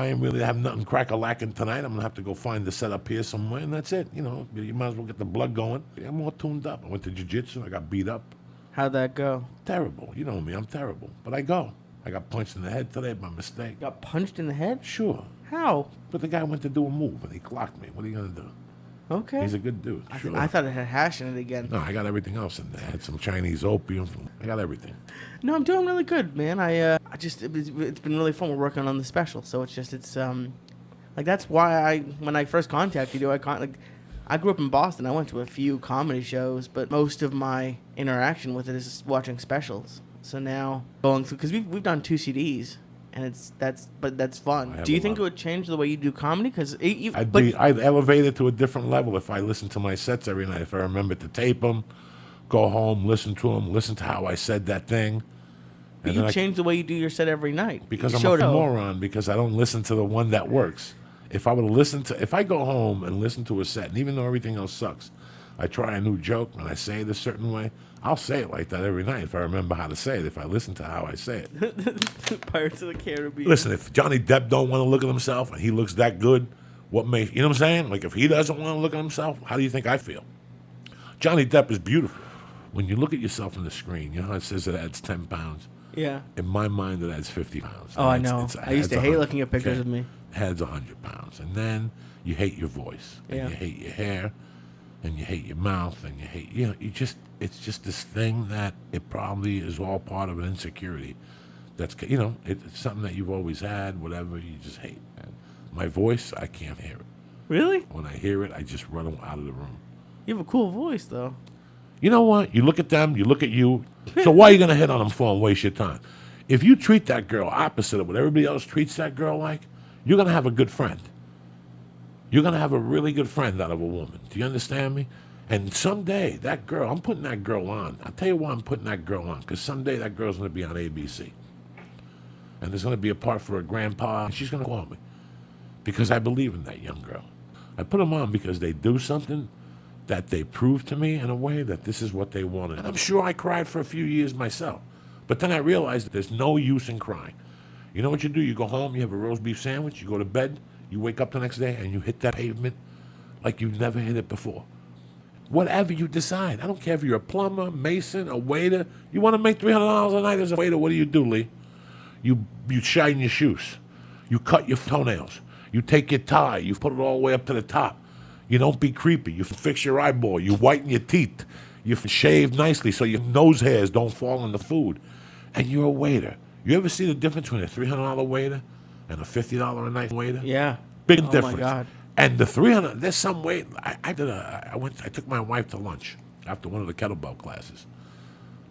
I ain't really have nothing crack-a-lacking tonight. I'm going to have to go find the setup here somewhere, and that's it. You know, you might as well get the blood going. I'm all tuned up. I went to jiu-jitsu. I got beat up. How'd that go? Terrible. You know me. I'm terrible. But I go. I got punched in the head today by mistake. Got punched in the head? Sure. How? But the guy went to do a move, and he clocked me. What are you going to do? Okay. He's a good dude. Sure. I thought it had hash in it again. No, I got everything else in there. I had some Chinese opium. I got everything. No, I'm doing really good, man. It's been really fun. We're working on the special, so it's like that's why when I first contacted you, I grew up in Boston. I went to a few comedy shows, but most of my interaction with it is watching specials. So now going through, because we've done 2 CDs, and that's fun. Do you think it would change the way you do comedy? Because I'd elevate it to a different level if I listened to my sets every night. If I remembered to tape them, go home, listen to them, listen to how I said that thing. But you change the way you do your set every night. Because I'm a moron, because I don't listen to the one that works. If I go home and listen to a set, and even though everything else sucks, I try a new joke and I say it a certain way, I'll say it like that every night if I remember how to say it, if I listen to how I say it. Pirates of the Caribbean. Listen, if Johnny Depp don't want to look at himself and he looks that good, you know what I'm saying? Like, if he doesn't want to look at himself, how do you think I feel? Johnny Depp is beautiful. When you look at yourself on the screen, you know how it says it adds 10 pounds? Yeah. In my mind, it adds 50 pounds. Oh, I know. I used to hate looking at pictures of me. It adds 100 pounds. And then you hate your voice. And you hate your hair. And you hate your mouth. And you hate, it's just this thing that it probably is all part of an insecurity. That's, it's something that you've always had, whatever, you just hate. And my voice, I can't hear it. Really? When I hear it, I just run out of the room. You have a cool voice, though. You know what? You look at them, you look at you. So why are you going to hit on them for and waste your time? If you treat that girl opposite of what everybody else treats that girl like, you're going to have a good friend. You're going to have a really good friend out of a woman. Do you understand me? And someday, that girl, I'm putting that girl on. I'll tell you why I'm putting that girl on, because someday that girl's going to be on ABC. And there's going to be a part for her grandpa, and she's going to call me. Because I believe in that young girl. I put them on because they do something that they prove to me in a way that this is what they wanted. And I'm sure I cried for a few years myself. But then I realized that there's no use in crying. You know what you do? You go home, you have a roast beef sandwich, you go to bed, you wake up the next day, and you hit that pavement like you've never hit it before. Whatever you decide. I don't care if you're a plumber, mason, a waiter. You want to make $300 a night as a waiter, what do, Lee? You shine your shoes. You cut your toenails. You take your tie. You put it all the way up to the top. You don't be creepy. You fix your eyeball. You whiten your teeth. You shave nicely so your nose hairs don't fall in the food. And you're a waiter. You ever see the difference between a $300 waiter and a $50 a night waiter? Yeah. Big difference. Oh, my God. And the $300, there's some way. I took my wife to lunch after one of the kettlebell classes.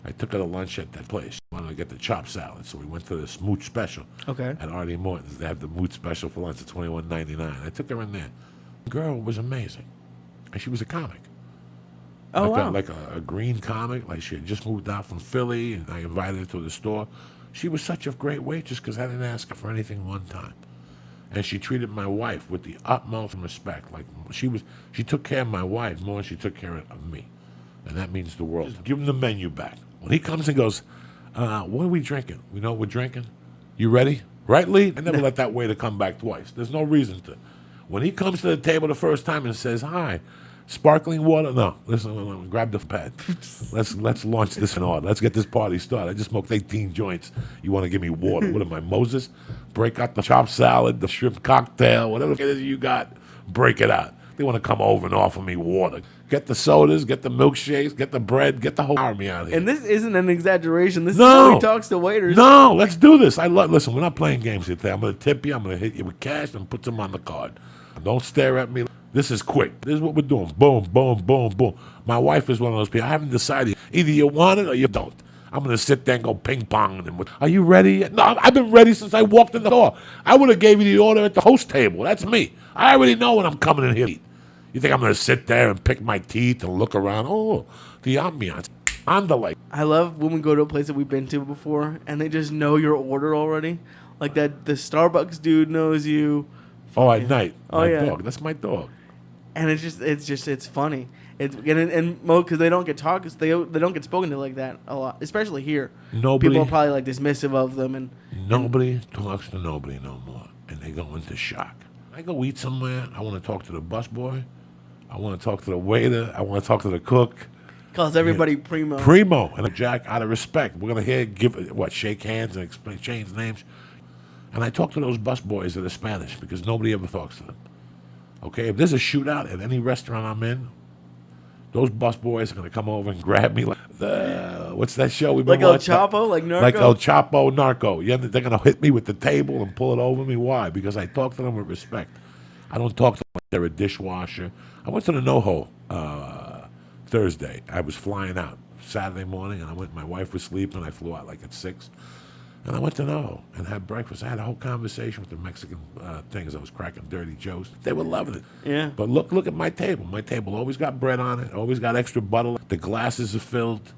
I took her to lunch at that place. I wanted to get the chopped salad, so we went to this mooch special. Okay. At Artie Morton's. They have the mooch special for lunch at $21.99. I took her in there. The girl was amazing. And she was a comic. Oh, wow. Like a green comic. Like she had just moved out from Philly, and I invited her to the store. She was such a great waitress because I didn't ask her for anything one time. And she treated my wife with the utmost respect. Like she took care of my wife more than she took care of me. And that means the world. Just give him the menu back. When he comes and goes, what are we drinking? We know what we're drinking? You ready? Right, Lee? I never let that waiter come back twice. There's no reason to. When he comes to the table the first time and says, hi, sparkling water? No, listen, grab the pad. Let's launch this in order. Let's get this party started. I just smoked 18 joints. You want to give me water? What am I, Moses? Break out the chopped salad, the shrimp cocktail, whatever it is you got, break it out. They want to come over and offer me water. Get the sodas, get the milkshakes, get the bread, get the whole army out here. And this isn't an exaggeration. This is how he talks to waiters. No, let's do this. Listen, we're not playing games here today. I'm going to tip you. I'm going to hit you with cash and put some on the card. Don't stare at me. This is quick. This is what we're doing. Boom, boom, boom, boom. My wife is one of those people. I haven't decided. Either you want it or you don't. I'm going to sit there and go ping pong. Are you ready yet? No, I've been ready since I walked in the door. I would have gave you the order at the host table. That's me. I already know when I'm coming in here to eat. You think I'm going to sit there and pick my teeth and look around? Oh, the ambiance. Andale. I love when we go to a place that we've been to before and they just know your order already. Like that, the Starbucks dude knows you. Oh, at night. Oh, my yeah. dog. That's my dog. And it's funny. Because they don't get they don't get spoken to like that a lot, especially here. People are probably like dismissive of them, and nobody talks to nobody no more. and they go into shock. I go eat somewhere, I want to talk to the busboy, I want to talk to the waiter, I want to talk to the cook. Calls everybody primo. Primo. And Jack, out of respect, we're going to shake hands and exchange names. And I talk to those busboys that are Spanish because nobody ever talks to them. Okay, if there's a shootout at any restaurant I'm in, those busboys are going to come over and grab me like what's that show we've been Like El watching? Chapo, like Narco? Like El Chapo, Narco. Yeah, they're going to hit me with the table and pull it over me. Why? Because I talk to them with respect. I don't talk to them like they're a dishwasher. I went to the NoHo Thursday. I was flying out Saturday morning, and my wife was sleeping. I flew out like at 6. And I went to NoHo and had breakfast. I had a whole conversation with the Mexican things. I was cracking dirty jokes. They were loving it. Yeah. But look at my table. My table always got bread on it, always got extra butter. The glasses are filled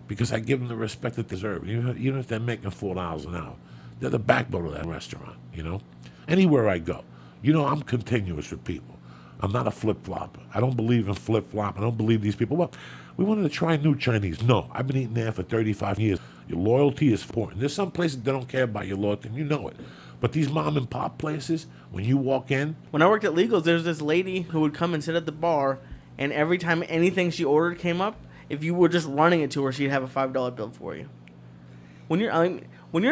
because I give them the respect that they deserve. Even if they're making $4 an hour, they're the backbone of that restaurant, Anywhere I go. I'm continuous with people. I'm not a flip-flopper. I don't believe in flip-flop. I don't believe these people. Well, we wanted to try new Chinese. No, I've been eating there for 35 years. Your loyalty is important. There's some places that don't care about your loyalty, and you know it. But these mom and pop places, when you walk in... When I worked at Legals, there's this lady who would come and sit at the bar, and every time anything she ordered came up, if you were just running it to her, she'd have a $5 bill for you. When you're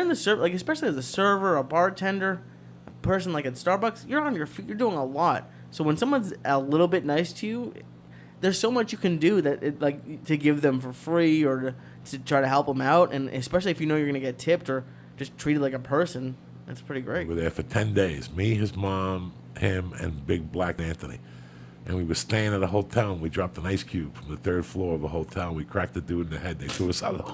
in the server, like especially as a server, a bartender, a person like at Starbucks, you're on your feet. You're doing a lot. So when someone's a little bit nice to you, there's so much you can do to give them for free or to try to help them out, and especially if you know you're gonna get tipped or just treated like a person, that's pretty great. We were there for 10 days. Me, his mom, him, and Big Black Anthony. And we were staying at a hotel, and we dropped an ice cube from the 3rd floor of a hotel. We cracked the dude in the head. They threw us out of the...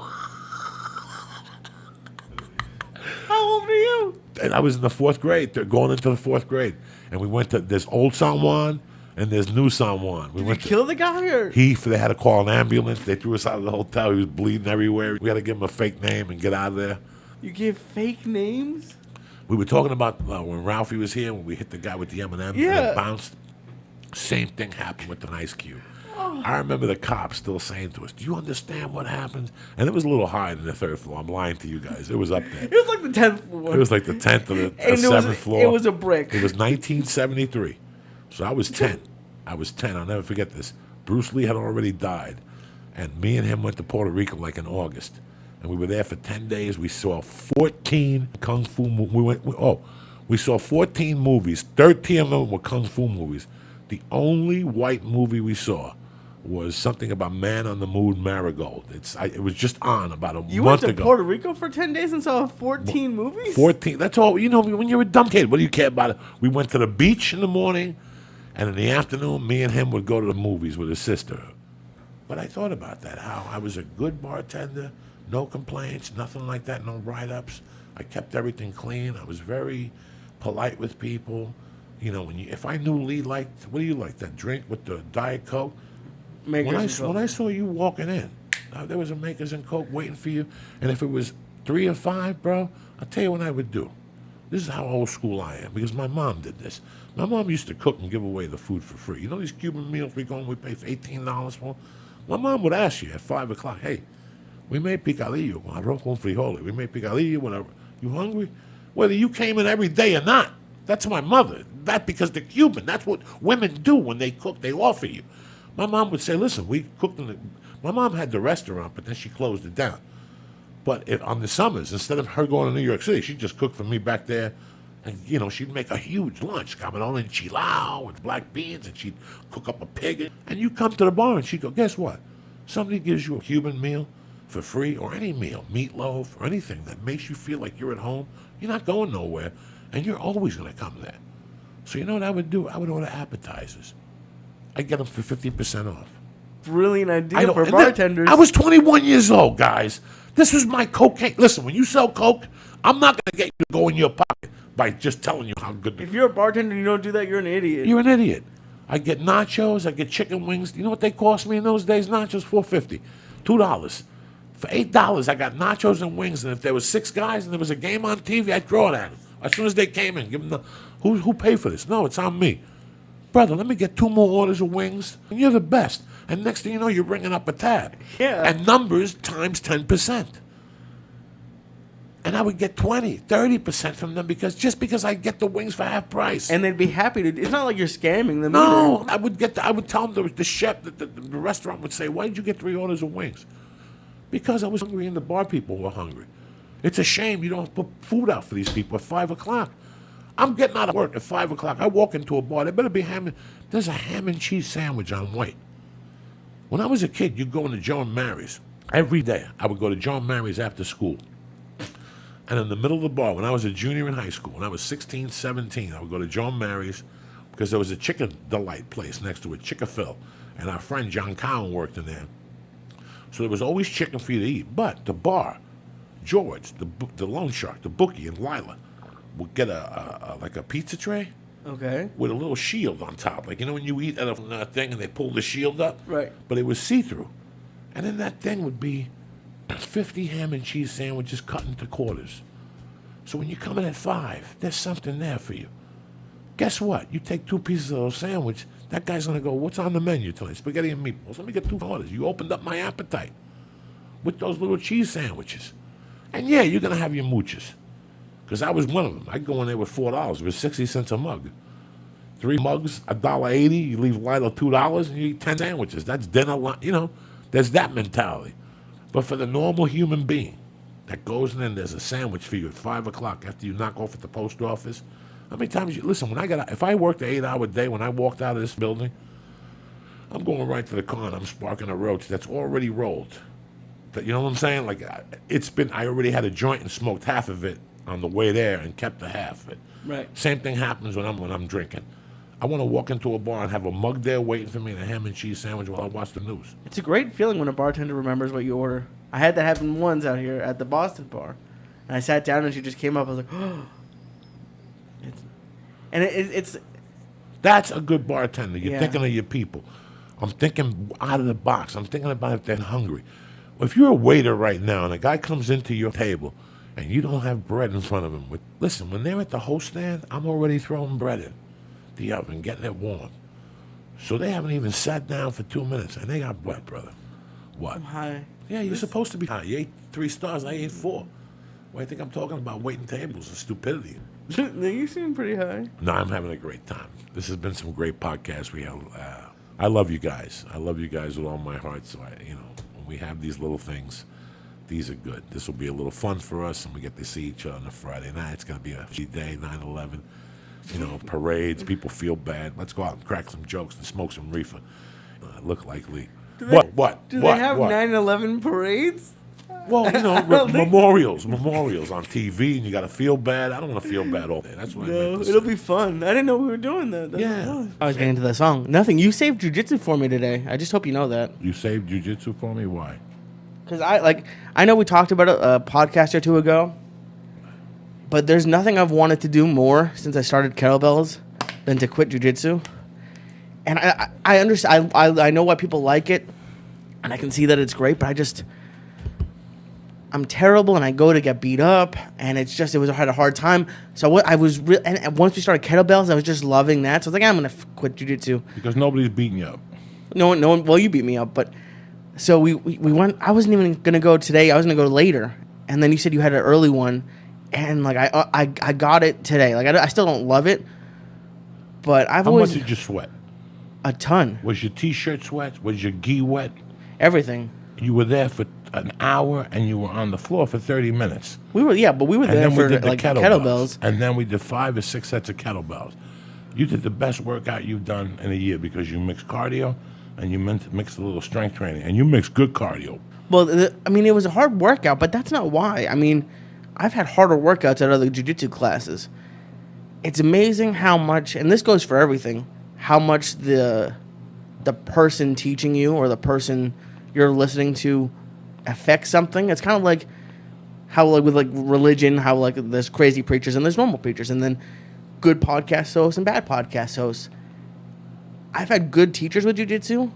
How old were you? And I was in the 4th grade. They're going into the 4th grade. And we went to... There's Old San Juan, and there's New San Juan. Did you kill the guy, or...? They had to call an ambulance. They threw us out of the hotel. He was bleeding everywhere. We had to give him a fake name and get out of there. You gave fake names? We were talking about when Ralphie was here, when we hit the guy with the M&M and it bounced. Same thing happened with an ice cube. Oh. I remember the cops still saying to us, "Do you understand what happened?" And it was a little higher than the 3rd floor. I'm lying to you guys. It was up there. It was like the 10th floor. It was like the 10th or the 7th floor. It was a brick. It was 1973. So I was 10. I'll never forget this. Bruce Lee had already died. And me and him went to Puerto Rico like in August. And we were there for 10 days. We saw 14 Kung Fu movies. We saw 14 movies. 13 of them were Kung Fu movies. The only white movie we saw was something about Man on the Moon Marigold. It was just on about a month ago. You went to Puerto Rico for 10 days and saw 14 movies? 14. That's all. When you're a dumb kid, what do you care about it? We went to the beach in the morning, and in the afternoon, me and him would go to the movies with his sister. But I thought about that, how I was a good bartender, no complaints, nothing like that, no write-ups. I kept everything clean. I was very polite with people. If I knew Lee liked, what do you like, that drink with the Diet Coke? When I saw you walking in, there was a Makers and Coke waiting for you. And if it was 3 or 5, bro, I'll tell you what I would do. This is how old school I am, because my mom did this. My mom used to cook and give away the food for free. You know these Cuban meals we pay for $18 for? My mom would ask you at 5 o'clock, "Hey, we made picadillo, arroz con frijoles. We made picadillo, whatever. You hungry?" Whether you came in every day or not. That's my mother. That because they're Cuban. That's what women do when they cook. They offer you. My mom would say, "Listen, we cooked my mom had the restaurant, but then she closed it down. But on the summers, instead of her going to New York City, she'd just cook for me back there. And, she'd make a huge lunch, camarón enchilado with black beans, and she'd cook up a pig. And you come to the bar, and she'd go, "Guess what? Somebody gives you a Cuban meal for free, or any meal, meatloaf, or anything that makes you feel like you're at home. You're not going nowhere, and you're always going to come there." So you know what I would do? I would order appetizers. I'd get them for 50% off. Brilliant idea for bartenders. I was 21 years old, guys. This was my cocaine. Listen, when you sell coke, I'm not going to get you to go in your pocket by just telling you how good. If you're a bartender and you don't do that, you're an idiot. You're an idiot. I get nachos. I get chicken wings. You know what they cost me in those days? Nachos, $4.50, $2. For $8, I got nachos and wings. And if there was 6 guys and there was a game on TV, I'd throw it at them. As soon as they came in, give them who paid for this? No, it's on me. Brother, let me get 2 more orders of wings, and you're the best. And next thing you know, you're bringing up a tab. Yeah. And numbers times 10%. And I would get 20, 30% from them because I get the wings for half price. And they'd be happy to. It's not like you're scamming them. No, either. I would tell them the chef, the restaurant would say, "Why did you get 3 orders of wings?" Because I was hungry and the bar people were hungry. It's a shame you don't put food out for these people at 5 o'clock. I'm getting out of work at 5 o'clock. I walk into a bar. There better be there's a ham and cheese sandwich on white. When I was a kid, you'd go into Joe and Mary's. Every day, I would go to Joe and Mary's after school. And in the middle of the bar, when I was a junior in high school, when I was 16, 17, I would go to Joe and Mary's because there was a Chicken Delight place next to it, Chick-fil. And our friend John Cowan worked in there. So there was always chicken for you to eat. But the bar, George, the loan shark, the bookie, and Lila would get like a pizza tray. Okay. With a little shield on top. Like, you know when you eat at a thing and they pull the shield up? Right. But it was see-through. And in that thing would be 50 ham and cheese sandwiches cut into quarters. So when you come in at 5, there's something there for you. Guess what? You take 2 pieces of those sandwich, that guy's going to go, "What's on the menu tonight? Spaghetti and meatballs. Let me get 2 orders." You opened up my appetite with those little cheese sandwiches. And yeah, you're going to have your mooches. Because I was one of them. I'd go in there with $4. It was 60 cents a mug. 3 mugs, $1.80. You leave Lila $2 and you eat 10 sandwiches. That's dinner, there's that mentality. But for the normal human being that goes in and there's a sandwich for you at 5 o'clock after you knock off at the post office, how many times listen, if I worked an 8-hour day, when I walked out of this building, I'm going right to the car and I'm sparking a roach that's already rolled. But you know what I'm saying? Like, I already had a joint and smoked half of it on the way there and kept the half of it. Right. Same thing happens when I'm drinking. I want to walk into a bar and have a mug there waiting for me and a ham and cheese sandwich while I watch the news. It's a great feeling when a bartender remembers what you order. I had that happen once out here at the Boston bar. And I sat down and she just came up. I was like, oh. It's That's a good bartender. You're Yeah. thinking of your people. I'm thinking out of the box. I'm thinking about if they're hungry. If you're a waiter right now and a guy comes into your table and you don't have bread in front of him, listen, when they're at the host stand, I'm already throwing bread in the oven, getting it warm. So they haven't even sat down for 2 minutes, and they got what, brother? What? I'm high. Yeah, you're supposed to be high. You ate 3 stars, I ate 4. Well, I think I'm talking about waiting tables and stupidity. You seem pretty high. No, I'm having a great time. This has been some great podcasts we have. I love you guys. I love you guys with all my heart. So, when we have these little things, these are good. This will be a little fun for us, and we get to see each other on a Friday night. It's going to be a day, 9/11. Parades. People feel bad. Let's go out and crack some jokes and smoke some reefer. Look like Lee. What? Do they have 9/11 parades? Well, memorials on TV, and you got to feel bad. I don't want to feel bad all day. That's what I meant to It'll say. be fun. I didn't know we were doing that. Yeah. I was getting into that song. Nothing. You saved jujitsu for me today. I just hope you know that. You saved jiu-jitsu for me? Why? Because I know we talked about it a podcast or two ago, but there's nothing I've wanted to do more since I started kettlebells than to quit jujitsu. And I understand. I know why people like it, and I can see that it's great, but I'm terrible, and I go to get beat up, and I had a hard time. So and once we started kettlebells, I was just loving that. So I was like, I'm gonna quit jujitsu Because nobody's beating you up. No one. Well, you beat me up, but so we went. I wasn't even gonna go today. I was gonna go later, and then you said you had an early one, and I got it today. I still don't love it, but I've How always much did you sweat? a ton. Was your T-shirt wet? Was your gi wet? Everything. You were there for an hour, and you were on the floor for 30 minutes. But we were And there then for we did the kettlebells. And then we did 5 or 6 sets of kettlebells. You did the best workout you've done in a year because you mixed cardio and you mixed a little strength training. And you mixed good cardio. Well, it was a hard workout, but that's not why. I've had harder workouts at other jiu-jitsu classes. It's amazing how much, and this goes for everything, how much the person teaching you or the person you're listening to affects something. It's kind of like how with religion, how there's crazy preachers and there's normal preachers, and then good podcast hosts and bad podcast hosts. I've had good teachers with jiu-jitsu,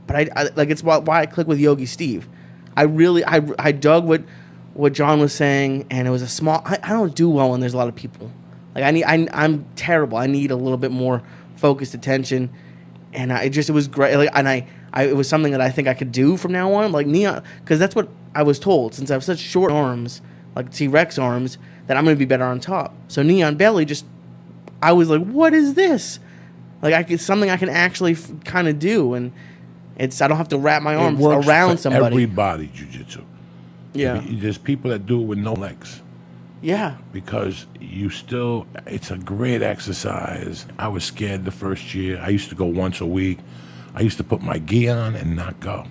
but it's why I click with Yogi Steve. I dug what John was saying, and it was a small. I don't do well when there's a lot of people. I'm terrible. I need a little bit more focused attention, and it was great. It was something that I think I could do from now on, Neon, because that's what I was told. Since I have such short arms, like T-Rex arms, that I'm going to be better on top. So Neon Belly I was like, what is this? Like, something I can actually kind of do, and I don't have to wrap my arms around somebody. Everybody jiu-jitsu. Yeah. There's people that do it with no legs. Yeah. Because it's a great exercise. I was scared the first year. I used to go once a week. I used to put my gi on and not go.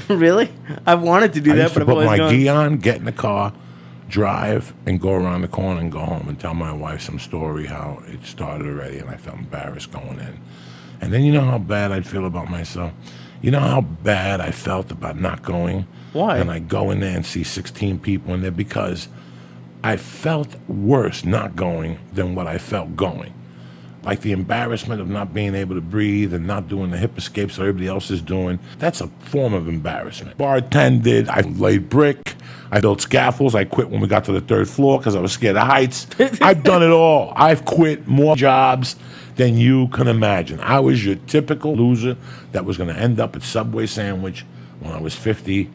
Really? I've wanted to do that, but I've always put my gone. gi on, get in the car, drive, and go around the corner and go home and tell my wife some story how it started already, and I felt embarrassed going in. And then you know how bad I'd feel about myself? You know how bad I felt about not going? Why? And I go in there and see 16 people in there because I felt worse not going than what I felt going. Like the embarrassment of not being able to breathe and not doing the hip escapes that everybody else is doing. That's a form of embarrassment. Bartended, I laid brick, I built scaffolds. I quit when we got to the 3rd floor because I was scared of heights. I've done it all. I've quit more jobs than you can imagine. I was your typical loser that was going to end up at Subway sandwich when I was 50.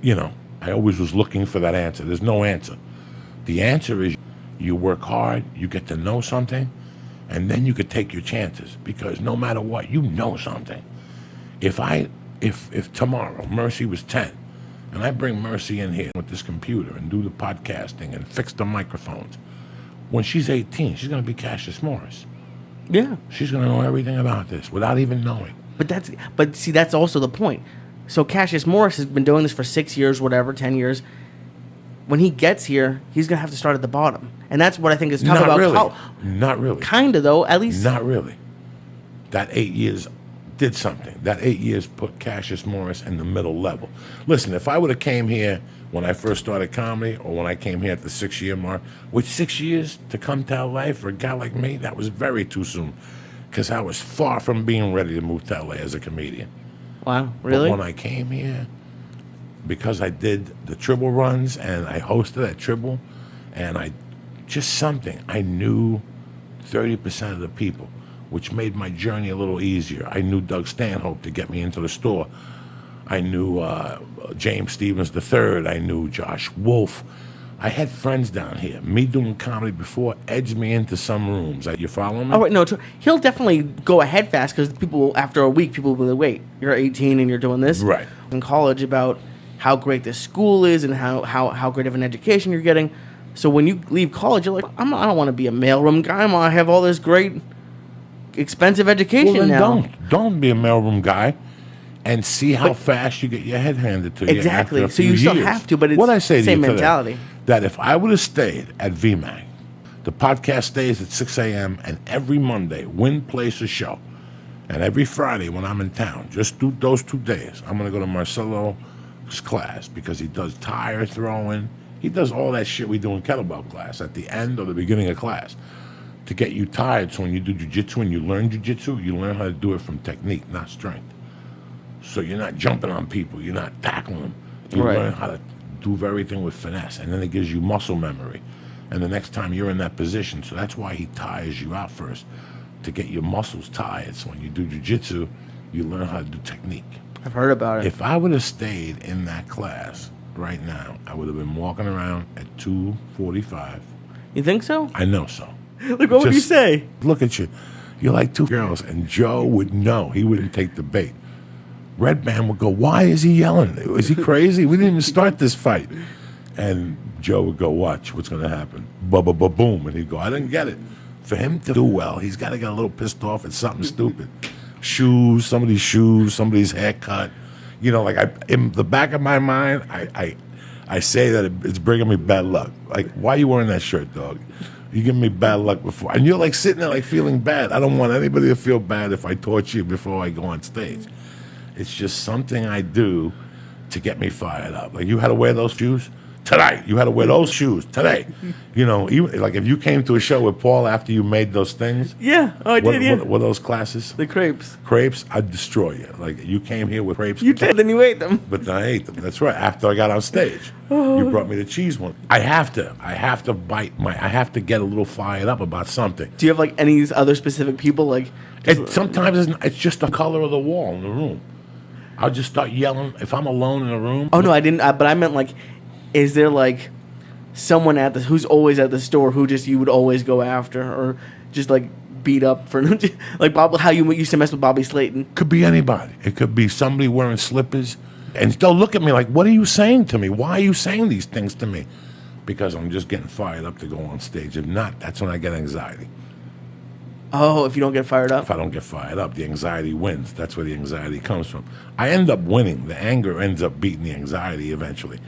You know, I always was looking for that answer. There's no answer. The answer is you work hard, you get to know something, and then you could take your chances, because no matter what, you know something. If tomorrow Mercy was 10, and I bring Mercy in here with this computer and do the podcasting and fix the microphones, when she's 18, she's going to be Cassius Morris. Yeah. She's going to know everything about this without even knowing. But see, that's also the point. So Cassius Morris has been doing this for 6 years, whatever, 10 years. When he gets here, he's going to have to start at the bottom. And that's what I think is tough about college. Not really. Kind of, though, at least. Not really. That 8 years did something. That 8 years put Cassius Morris in the middle level. Listen, if I would have came here when I first started comedy, or when I came here at the 6-year mark, with 6 years to come to LA for a guy like me, that was very too soon. Because I was far from being ready to move to LA as a comedian. Wow, really? But when I came here, because I did the Tribble runs and I hosted at Tribble, and I knew 30% of the people, which made my journey a little easier. I knew Doug Stanhope to get me into the store. I knew James Stevens III. I knew Josh Wolf. I had friends down here. Me doing comedy before edged me into some rooms. You following me? Oh, wait, no, he'll definitely go ahead fast, because after a week, people will be like, wait, you're 18 and you're doing this? Right. In college, about how great this school is and how great of an education you're getting. So when you leave college, you're like, I don't want to be a mailroom guy. I have all this great, expensive education well, then now. Don't be a mailroom guy, and see how fast you get your head handed to you. Exactly. After a So few you still years. have to, but it's what I say the same to you mentality. Today, that if I would have stayed at VMAG, the podcast stays at 6 a.m. and every Monday, Win plays a show, and every Friday when I'm in town, just do those 2 days, I'm going to go to Marcelo's class, because he does tire throwing. He does all that shit we do in kettlebell class at the end or the beginning of class to get you tired. So when you do jiu-jitsu and you learn jiu-jitsu, you learn how to do it from technique, not strength. So you're not jumping on people. You're not tackling them. You learn how to do everything with finesse. And then it gives you muscle memory. And the next time you're in that position, so that's why he tires you out first, to get your muscles tired. So when you do jiu-jitsu, you learn how to do technique. I've heard about it. If I would have stayed in that class right now, I would have been walking around at 2:45. You think so? I know so. Like, what would you say? Look at you. You're like two girls, and Joe would know. He wouldn't take the bait. Red Man would go, why is he yelling? Is he crazy? We didn't even start this fight. And Joe would go, watch what's going to happen. Boom. And he'd go, I didn't get it. For him to do well, he's got to get a little pissed off at something stupid. Somebody's haircut. You know, like in the back of my mind, I say that it's bringing me bad luck. Like, why are you wearing that shirt, dog? You giving me bad luck before. And you're like sitting there like feeling bad. I don't want anybody to feel bad if I torture you before I go on stage. It's just something I do to get me fired up. Like, you had to wear those shoes tonight. You had to wear those shoes today. You know, even, like if you came to a show with Paul after you made those things. Yeah, I did, yeah. What those classes? The crepes. Crepes, I'd destroy you. Like, you came here with crepes. You did, then you ate them. But I ate them. That's right. After I got on stage, you brought me the cheese one. I have to I have to get a little fired up about something. Do you have like any other specific people? Like, sometimes it's just the color of the wall in the room. I'll just start yelling if I'm alone in a room. Oh no, I didn't. But I meant like, is there like someone who's always at the store who just you would always go after or just like beat up for like Bob, how you used to mess with Bobby Slayton? Could be anybody. It could be somebody wearing slippers, and they'll look at me like, "What are you saying to me? Why are you saying these things to me?" Because I'm just getting fired up to go on stage. If not, that's when I get anxiety. Oh, if you don't get fired up? If I don't get fired up, the anxiety wins. That's where the anxiety comes from. I end up winning. The anger ends up beating the anxiety eventually.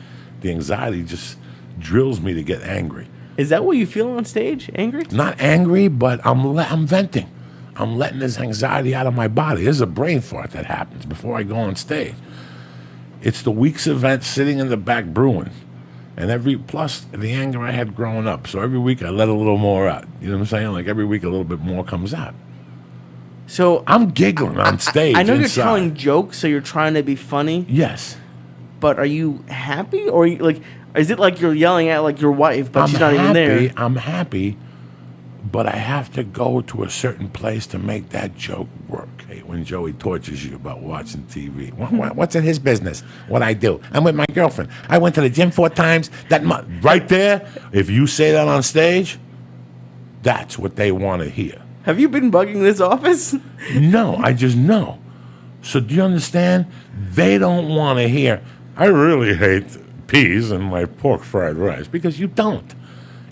The anxiety just drills me to get angry. Is that what you feel on stage? Angry? Not angry, but I'm venting. I'm letting this anxiety out of my body. There's a brain fart that happens before I go on stage. It's the week's event sitting in the back brewing. And plus the anger I had growing up. So every week I let a little more out. You know what I'm saying? Like every week a little bit more comes out. So I'm giggling on stage. I know inside. you're telling jokes, so you're trying to be funny. Yes. But are you happy? Or is it like you're yelling at like your wife, but she's not even there? I'm happy, but I have to go to a certain place to make that joke work. Hey, when Joey tortures you about watching TV, what's in his business? What I do? I'm with my girlfriend. I went to the gym 4 times that month. Right there, if you say that on stage, that's what they want to hear. Have you been bugging this office? No, I just know. So do you understand? They don't want to hear, I really hate peas in my pork fried rice, because you don't.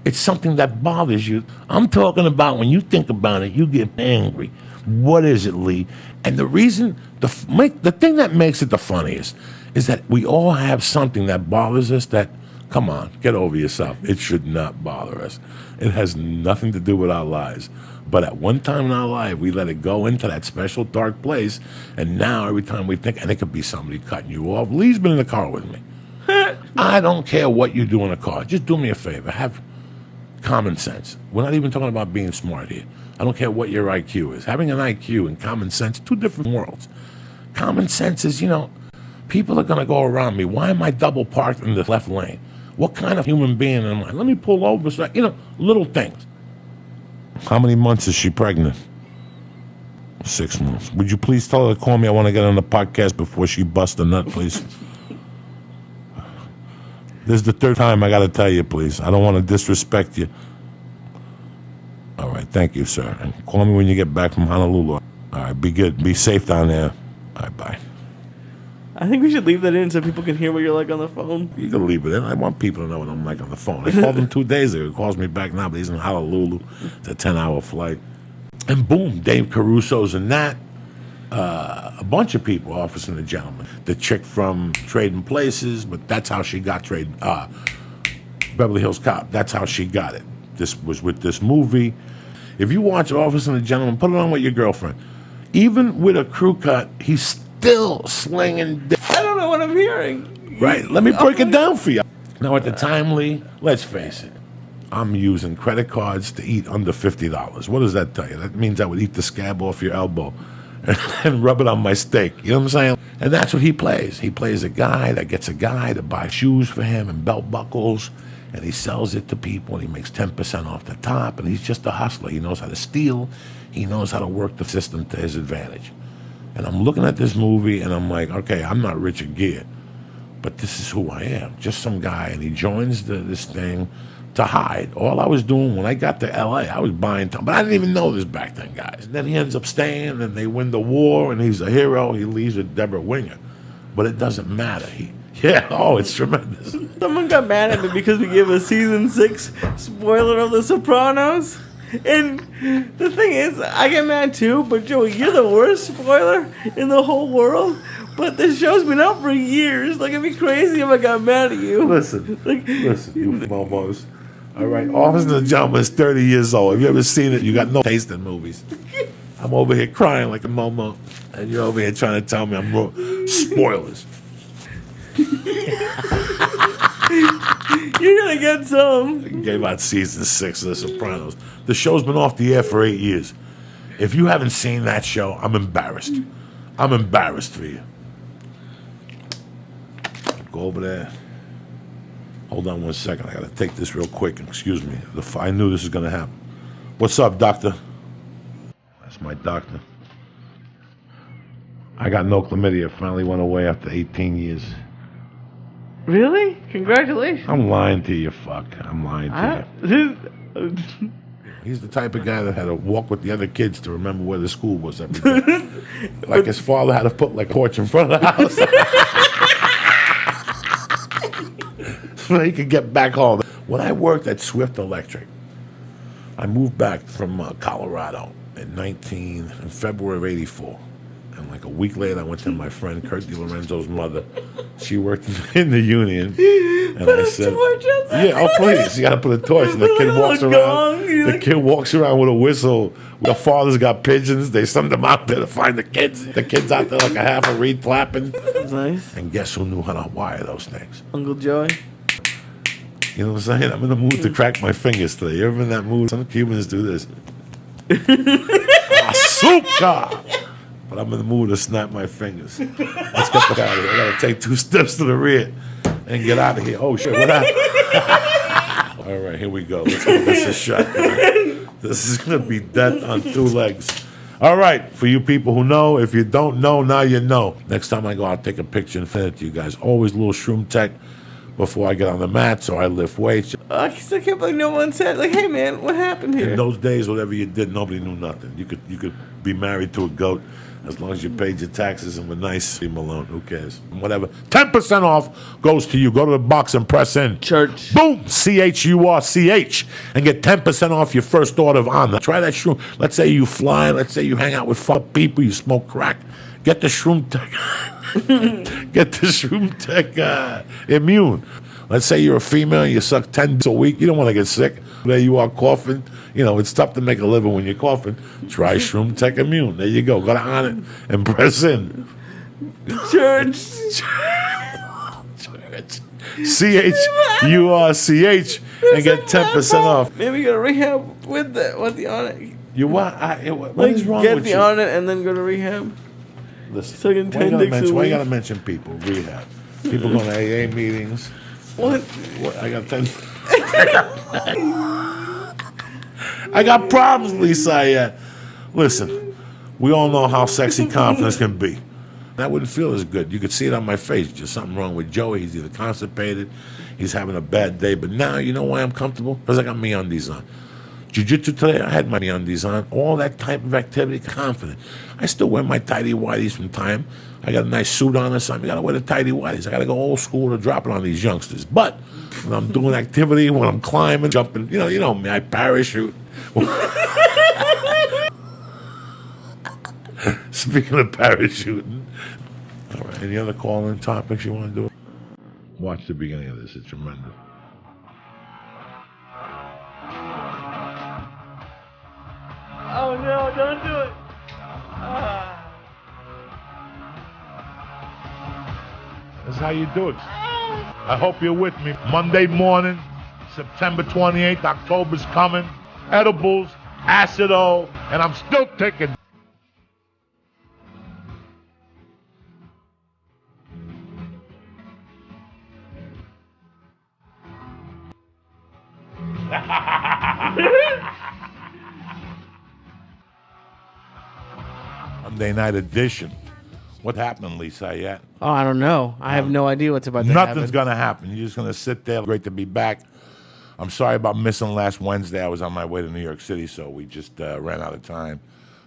It's something that bothers you. I'm talking about when you think about it, you get angry. What is it, Lee? And the reason, the thing that makes it the funniest is that we all have something that bothers us that, come on, get over yourself. It should not bother us. It has nothing to do with our lives. But at one time in our life, we let it go into that special dark place. And now every time we think, and it could be somebody cutting you off. Lee's been in the car with me. I don't care what you do in a car. Just do me a favor. Have common sense. We're not even talking about being smart here. I don't care what your IQ is. Having an IQ and common sense, 2 different worlds. Common sense is, people are going to go around me. Why am I double parked in the left lane? What kind of human being am I? Let me pull over. So, little things. How many months is she pregnant? 6 months. Would you please tell her to call me? I want to get on the podcast before she busts a nut, please. This is the 3rd time I got to tell you, please. I don't want to disrespect you. All right, thank you, sir. And call me when you get back from Honolulu. All right, be good. Be safe down there. All right, bye. I think we should leave that in so people can hear what you're like on the phone. You can leave it in. I want people to know what I'm like on the phone. I called him 2 days ago. He calls me back now, but he's in Honolulu. It's a 10-hour flight. And boom, Dave Caruso's in that. A bunch of people, Officer and the Gentleman. The chick from Trading Places, but that's how she got Beverly Hills Cop. That's how she got it. This was with this movie. If you watch Officer and the Gentleman, put it on with your girlfriend. Even with a crew cut, he's still slinging dick. I don't know what I'm hearing. Right? Let me break it down for you. Now, at the time, Lee, let's face it. I'm using credit cards to eat under $50. What does that tell you? That means I would eat the scab off your elbow and rub it on my steak. You know what I'm saying? And that's what he plays. He plays a guy that gets a guy to buy shoes for him and belt buckles, and he sells it to people, and he makes 10% off the top, and he's just a hustler. He knows how to steal. He knows how to work the system to his advantage. And I'm looking at this movie, and I'm like, okay, I'm not Richard Gere, but this is who I am, just some guy. And he joins this thing to hide. All I was doing when I got to L.A., I was buying time, but I didn't even know this back then, guys. And then he ends up staying, and they win the war, and he's a hero. He leaves with Deborah Winger, but it doesn't matter. It's tremendous. Someone got mad at me because we gave a season 6 spoiler of The Sopranos. And the thing is, I get mad too, but Joey, you're the worst spoiler in the whole world. But this show's been out for years. Like, it'd be crazy if I got mad at you. Listen, you momos. All right, Officer and the Gentleman is 30 years old. Have you ever seen it? You got no taste in movies. I'm over here crying like a momo, and you're over here trying to tell me I'm wrong. Spoilers. You're gonna get some. Gave out season 6 of The Sopranos. The show's been off the air for 8 years. If you haven't seen that show, I'm embarrassed. I'm embarrassed for you. Go over there. Hold on 1 second. I gotta take this real quick. Excuse me. I knew this was gonna happen. What's up, doctor? That's my doctor. I got no chlamydia. Finally went away after 18 years. Really? Congratulations. I'm lying to you, fuck. I'm lying to you. He's the type of guy that had to walk with the other kids to remember where the school was every day. Like his father had to put like a porch in front of the house so he could get back home. When I worked at Swift Electric, I moved back from Colorado in February of '84. And like a week later, I went to my friend Kurt DiLorenzo's mother. She worked in the union. And I said, "Yeah, oh please, you got to put a torch." And the kid walks around. The kid walks around with a whistle. The father's got pigeons. They send them out there to find the kids. The kids out there like a half a reed flapping. That's nice. And guess who knew how to wire those things? Uncle Joey. You know what I'm saying? I'm in the mood to crack my fingers today. You ever in that mood? Some Cubans do this. Azúcar! But I'm in the mood to snap my fingers. Let's get the fuck out of here. I gotta take 2 steps to the rear and get out of here. Oh shit, what happened? All right, here we go. Let's give this a shot. This is gonna be death on 2 legs. All right, for you people who know, if you don't know, now you know. Next time I go, I'll take a picture and send it to you guys. Always a little shroom tech before I get on the mat, so I lift weights. I still can't believe no one said, like, "Hey man, what happened here?" In those days, whatever you did, nobody knew nothing. You could be married to a goat as long as you paid your taxes and were nice. Leave him alone. Who cares? Whatever. 10% off goes to you. Go to the box and press in. Church. Boom. CHURCH. And get 10% off your first order of on. Try that shroom. Let's say you fly. Let's say you hang out with fuck people. You smoke crack. Get the shroom tech. Get the shroom tech immune. Let's say you're a female and you suck 10 a week. You don't want to get sick. There you are coughing. You know, it's tough to make a living when you're coughing. Try Shroom Tech Immune. There you go. Go to on it and press in. Church. CHURCH and get 10% off. Maybe go to rehab with the on it. You what? What is wrong get with the you? on it and then go to rehab. Listen, Sucking 10 dicks a why you week. gotta mention people? Rehab. People going to AA meetings. What? I got 10. I got problems, Syatt. Listen, we all know how sexy confidence can be. That wouldn't feel as good. You could see it on my face. Just something wrong with Joey. He's either constipated, he's having a bad day. But now, you know why I'm comfortable? Because I got me undies on. Jiu-jitsu today, I had my undies on. All that type of activity, confident. I still wear my tighty whities from time. I got a nice suit on or something. You got to wear the tighty whities. I got to go old school to drop it on these youngsters. But when I'm doing activity, when I'm climbing, jumping, you know me, I parachute. Speaking of parachuting, all right, any other call-in topics you want to do? Watch the beginning of this. It's tremendous. Oh no, don't do it. That's how you do it. I hope you're with me. Monday morning, September 28th, October's coming. Edibles, Acido, and I'm still taking. Monday night edition. What happened, Syatt? Oh, I don't know. I have no idea what's about to happen. Nothing's going to happen. You're just going to sit there. Great to be back. I'm sorry about missing last Wednesday. I was on my way to New York City, so we just ran out of time.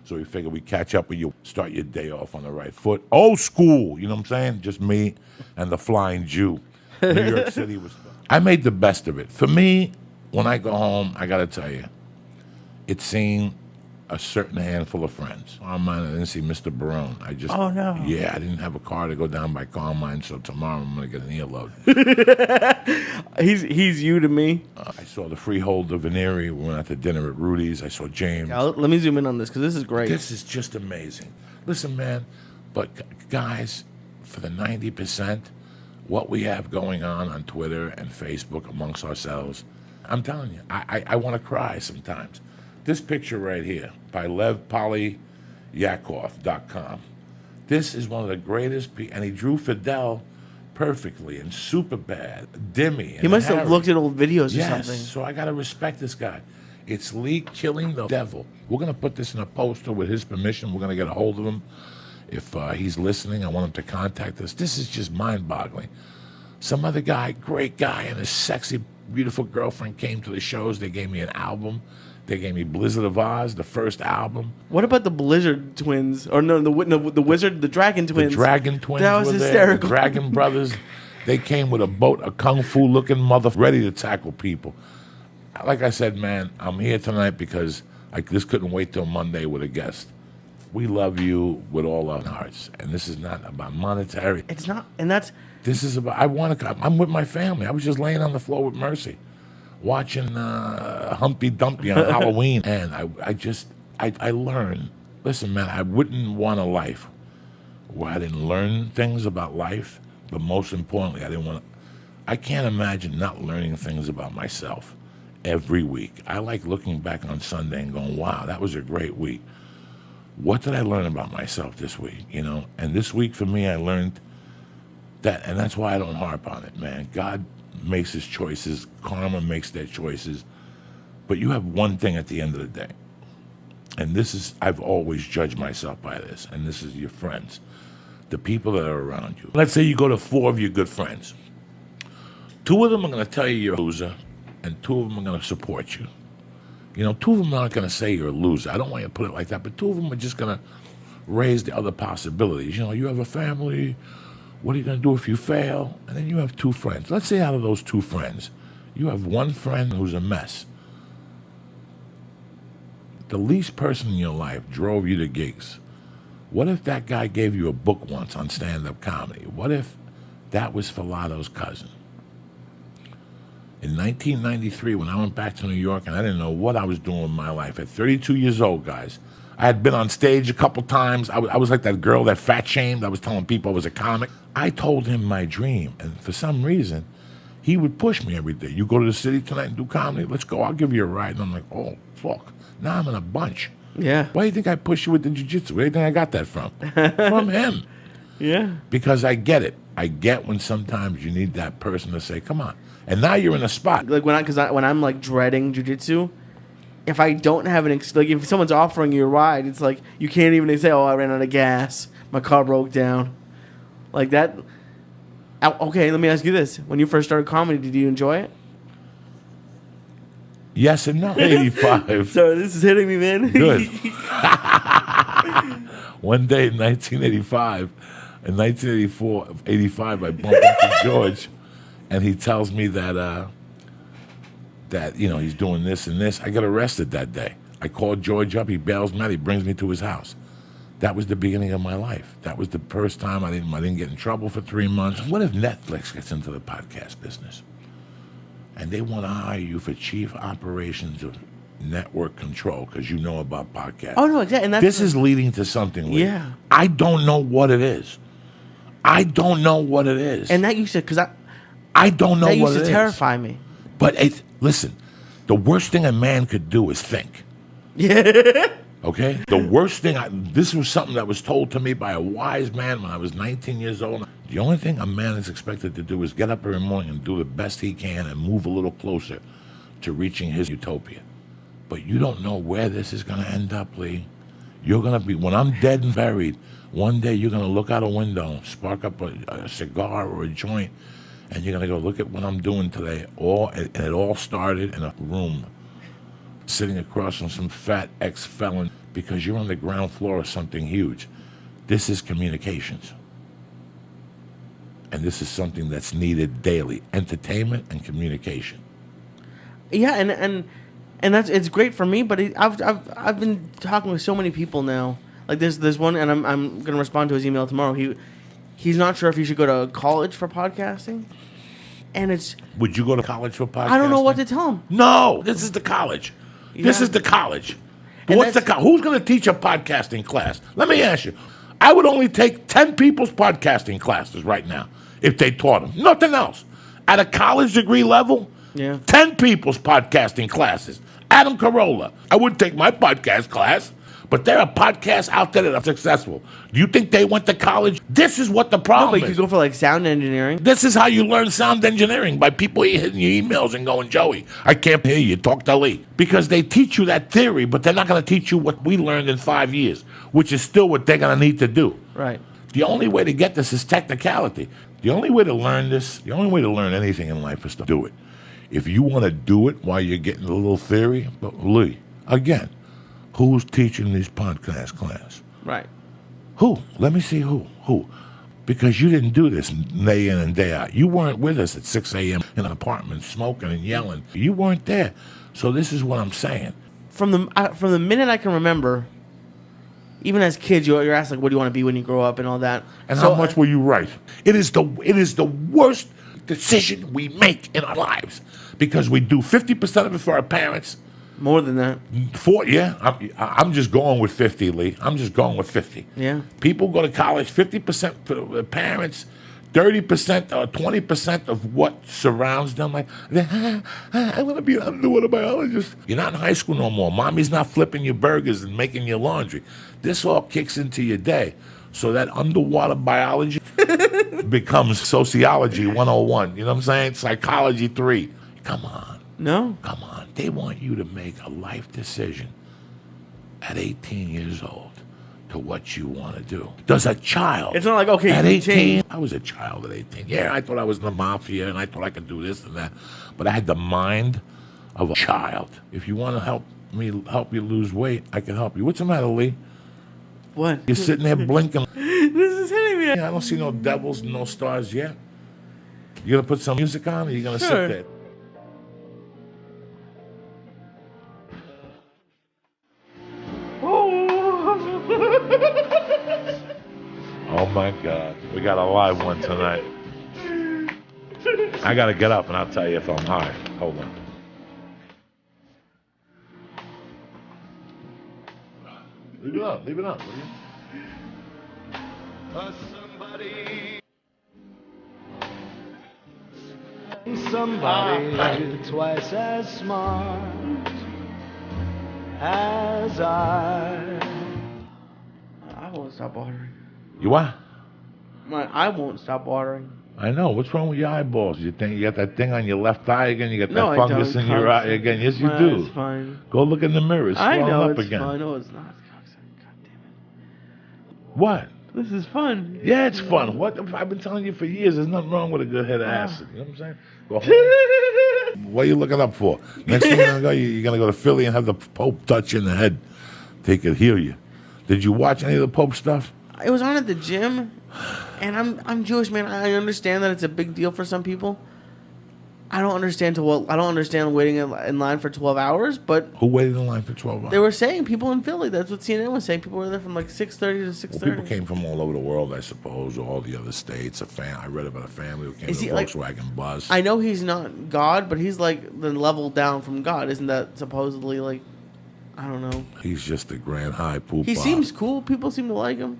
So we figured we'd catch up with you, start your day off on the right foot. Old school, you know what I'm saying? Just me and the Flying Jew. New York City was fun. I made the best of it. For me, when I go home, I got to tell you, it's seeing a certain handful of friends. Carmine, I didn't see Mr. Barone. Oh, no. Yeah, I didn't have a car to go down by Carmine, so tomorrow I'm going to get an earload. He's you to me. I saw the freeholder Veneri. We went out to dinner at Rudy's. I saw James. Yeah, let me zoom in on this because this is great. This is just amazing. Listen, man, but guys, for the 90%, what we have going on Twitter and Facebook amongst ourselves, I'm telling you, I want to cry sometimes. This picture right here by LevPolyakov.com. This is one of the greatest, and he drew Fidel perfectly and super bad. Dimmy. And He must Harry. have looked at old videos or Yes, something. so I got to respect this guy. It's Lee killing the devil. We're going to put this in a poster with his permission. We're going to get a hold of him. If he's listening, I want him to contact us. This is just mind-boggling. Some other guy, great guy, and his sexy, beautiful girlfriend came to the shows. They gave me an album. They gave me Blizzard of Oz, the first album. What about the Blizzard twins? Or no, the Wizard, the Dragon twins. The Dragon twins That was were hysterical. there. The Dragon brothers. They came with a boat, a kung fu looking mother, ready to tackle people. Like I said, man, I'm here tonight because I just couldn't wait till Monday with a guest. We love you with all our hearts, and this is not about monetary. It's not, and that's... This is about, I'm with my family. I was just laying on the floor with Mercy, watching Humpty Dumpty on Halloween, and I learned, listen, man, I wouldn't want a life where I didn't learn things about life, but most importantly, I can't imagine not learning things about myself every week. I like looking back on Sunday and going, wow, that was a great week. What did I learn about myself this week, And this week for me, I learned that, and that's why I don't harp on it, man. God makes his choices. Karma makes their choices. But you have one thing at the end of the day. And I've always judged myself by this, and this is your friends, the people that are around you. Let's say you go to 4 of your good friends. 2 of them are going to tell you you're a loser, and 2 of them are going to support you. 2 of them aren't going to say you're a loser. I don't want you to put it like that, but 2 of them are just going to raise the other possibilities. You have a family. What are you going to do if you fail? And then you have 2 friends. Let's say out of those 2 friends, you have one friend who's a mess. The least person in your life drove you to gigs. What if that guy gave you a book once on stand-up comedy? What if that was Filato's cousin? In 1993, when I went back to New York and I didn't know what I was doing in my life, at 32 years old, guys, I had been on stage a couple times. I was like that girl that fat shamed. I was telling people I was a comic. I told him my dream, and for some reason, he would push me every day. You go to the city tonight and do comedy? Let's go. I'll give you a ride. And I'm like, oh, fuck. Now I'm in a bunch. Yeah. Why do you think I push you with the jiu-jitsu? Where do you think I got that from? From him. Yeah. Because I get it. I get when sometimes you need that person to say, come on. And now you're in a spot. Like when I'm like dreading jiu-jitsu, if I don't have if someone's offering you a ride, it's like you can't even say, oh, I ran out of gas, my car broke down, like that. Okay, let me ask you this: when you first started comedy, did you enjoy it? Yes and no. 85. Sorry, this is hitting me, man. Good. One day in 1985, in 1984, 85, I bumped into George, and he tells me that he's doing this and this. I got arrested that day. I called George up. He bails me out. He brings me to his house. That was the beginning of my life. That was the first time I didn't get in trouble for 3 months. What if Netflix gets into the podcast business and they want to hire you for chief operations of network control because you know about podcasts? Oh, no, exactly. And this is leading to something. Lee. Yeah. I don't know what it is. And that used to, because I don't know what it is. That used to terrify me. But listen, the worst thing a man could do is think. Yeah. Okay? The worst thing, this was something that was told to me by a wise man when I was 19 years old. The only thing a man is expected to do is get up every morning and do the best he can and move a little closer to reaching his utopia. But you don't know where this is going to end up, Lee. You're going to be, when I'm dead and buried, one day you're going to look out a window, spark up a cigar or a joint, and you're going to go, look at what I'm doing today. And it all started in a room, sitting across from some fat ex-felon, because you're on the ground floor of something huge. This is communications. And this is something that's needed daily. Entertainment and communication. Yeah, and it's great for me, but I've been talking with so many people now. Like there's one, and I'm gonna respond to his email tomorrow. He's not sure if he should go to college for podcasting, and it's. Would you go to college for podcasting? I don't know what to tell him. No, this is the college. Yeah. This is the college. Who's going to teach a podcasting class? Let me ask you. I would only take 10 people's podcasting classes right now if they taught them. Nothing else. At a college degree level, 10 people's podcasting classes. Adam Carolla. I wouldn't take my podcast class, but there are podcasts out there that are successful. Do you think they went to college? This is what the problem is. No, but you could go for like sound engineering. This is how you learn sound engineering, by people hitting your emails and going, Joey, I can't hear you. Talk to Lee. Because they teach you that theory, but they're not going to teach you what we learned in 5 years, which is still what they're going to need to do. Right. The only way to get this is technicality. The only way to learn this, the only way to learn anything in life is to do it. If you want to do it while you're getting a little theory, but Lee, again, who's teaching these podcast class? Right. Who? Let me see who. Who? Because you didn't do this day in and day out. You weren't with us at 6 a.m. in an apartment smoking and yelling. You weren't there. So this is what I'm saying. From the minute I can remember, even as kids, you're asked like, "What do you want to be when you grow up?" and all that. And how much were you right? It is the worst decision we make in our lives because we do 50% of it for our parents. More than that. I'm just going with 50, Lee. I'm just going with 50. Yeah. People go to college, 50% for the parents, 30% or 20% of what surrounds them. Like, I want to be an underwater biologist. You're not in high school no more. Mommy's not flipping your burgers and making your laundry. This all kicks into your day. So that underwater biology becomes sociology 101. You know what I'm saying? Psychology 3. Come on. No. Come on. They want you to make a life decision at 18 years old to what you want to do. Does a child... It's not like, okay, at 18, change. I was a child at 18. Yeah, I thought I was in the mafia, and I thought I could do this and that. But I had the mind of a child. If you want to help you lose weight, I can help you. What's the matter, Lee? What? You're sitting there blinking. This is hitting me. Yeah, I don't see no devils and no stars yet. You going to put some music on, or you going to Sure. sit there? Oh my God, we got a live one tonight. I gotta get up and I'll tell you if I'm high. Hold on. Leave it up, will you? Somebody twice as smart as I won't stop watering. You what? I won't stop watering. I know. What's wrong with your eyeballs? You think you got that thing on your left eye again? You got No, that I fungus don't. in your eye again? Yes, you My do. eye's fine. Go look in the mirror. It's I swelling know up it's again. fine. No, it's not. God damn it. What? This is fun. Yeah, it's fun. What? I've been telling you for years. There's nothing wrong with a good hit of acid. You know what I'm saying? Go home. What are you looking up for? Next thing you're gonna go to Philly and have the Pope touch you in the head. Take it, heal you. Did you watch any of the Pope stuff? It was on at the gym, and I'm Jewish, man. I understand that it's a big deal for some people. I don't understand waiting in line for 12 hours, but Who waited in line for 12 hours? they were saying people in Philly. That's what CNN was saying. People were there from like 6:30 to 6:30. Well, people came from all over the world, I suppose, or all the other states. I read about a family who came Is to he, a like- Volkswagen bus. I know he's not God, but he's like the level down from God. Isn't that supposedly like, I don't know. He's just a grand high poop. He seems cool. People seem to like him.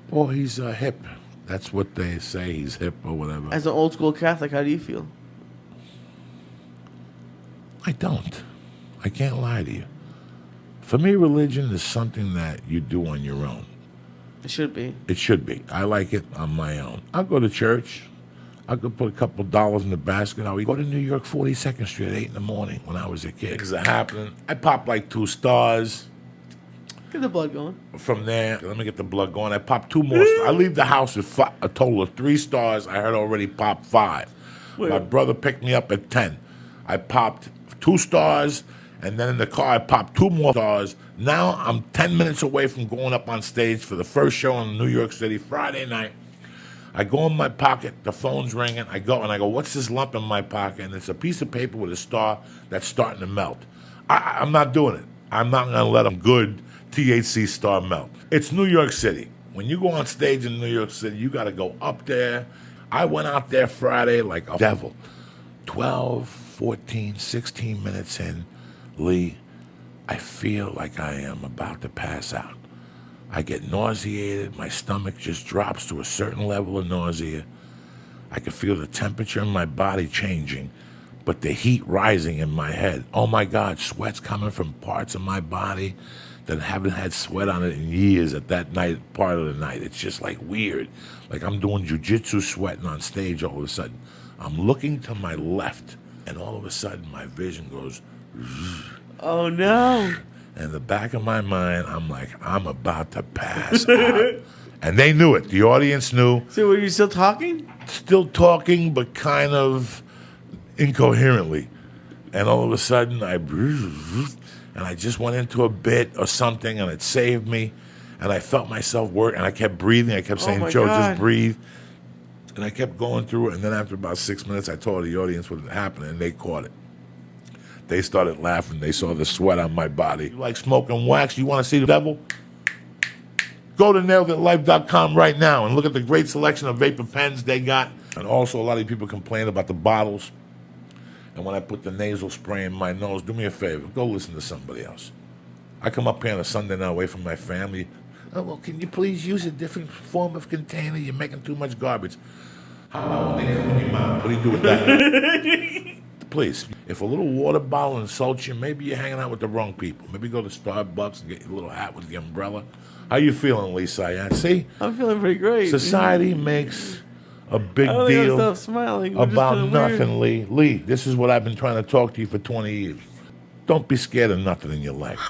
Well, he's hip. That's what they say. He's hip or whatever. As an old school Catholic, how do you feel? I don't. I can't lie to you. For me, religion is something that you do on your own. It should be. It should be. I like it on my own. I'll go to church. I could put a couple of dollars in the basket. I would go to New York 42nd Street at 8 in the morning when I was a kid. Because it happened. I popped like 2 stars. Get the blood going. From there, let me get the blood going. I popped 2 more stars. I leave the house with a total of 3 stars. I had already popped 5. Wait. My brother picked me up at 10. I popped 2 stars, and then in the car I popped 2 more stars. Now I'm 10 minutes away from going up on stage for the first show in New York City Friday night. I go in my pocket, the phone's ringing. I go, what's this lump in my pocket? And it's a piece of paper with a star that's starting to melt. I'm not doing it. I'm not going to let a good THC star melt. It's New York City. When you go on stage in New York City, you got to go up there. I went out there Friday like a devil. 12, 14, 16 minutes in, Lee, I feel like I am about to pass out. I get nauseated. My stomach just drops to a certain level of nausea. I can feel the temperature in my body changing, but the heat rising in my head. Oh my God, sweat's coming from parts of my body that haven't had sweat on it in years at that night, part of the night. It's just like weird. Like I'm doing jujitsu sweating on stage all of a sudden. I'm looking to my left, and all of a sudden my vision goes, Oh no. in the back of my mind, I'm like, I'm about to pass out. And they knew it. The audience knew. So were you still talking? Still talking, but kind of incoherently. And all of a sudden, I just went into a bit or something, and it saved me. And I felt myself work, and I kept breathing. I kept saying, my Joe, God. just breathe. And I kept going through it. And then after about 6 minutes, I told the audience what had happened, and they caught it. They started laughing. They saw the sweat on my body. You like smoking wax? You want to see the devil? Go to naileditlife.com right now and look at the great selection of vapor pens they got. And also, a lot of people complain about the bottles. And when I put the nasal spray in my nose, do me a favor. Go listen to somebody else. I come up here on a Sunday night away from my family. Oh, well, can you please use a different form of container? You're making too much garbage. How about when they come in your mouth? What do you do with that? Please, if a little water bottle insults you, maybe you're hanging out with the wrong people. Maybe go to Starbucks and get your little hat with the umbrella. How you feeling, Lee Syatt? See? I'm feeling pretty great. Society makes a big I don't think I'll deal stop smiling. We're just about kinda weird. nothing, Lee. Lee, this is what I've been trying to talk to you for 20 years. Don't be scared of nothing in your life.